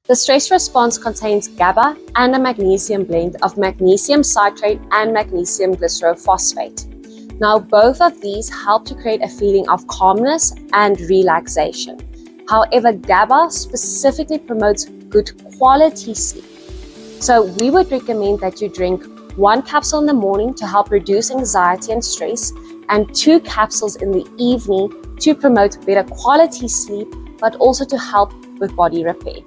The stress response contains GABA and a magnesium blend of magnesium citrate and magnesium glycerophosphate. Now, both of these help to create a feeling of calmness and relaxation. However, GABA specifically promotes good quality sleep. So we would recommend that you drink 1 capsule in the morning to help reduce anxiety and stress, and 2 capsules in the evening to promote better quality sleep, but also to help with body repair.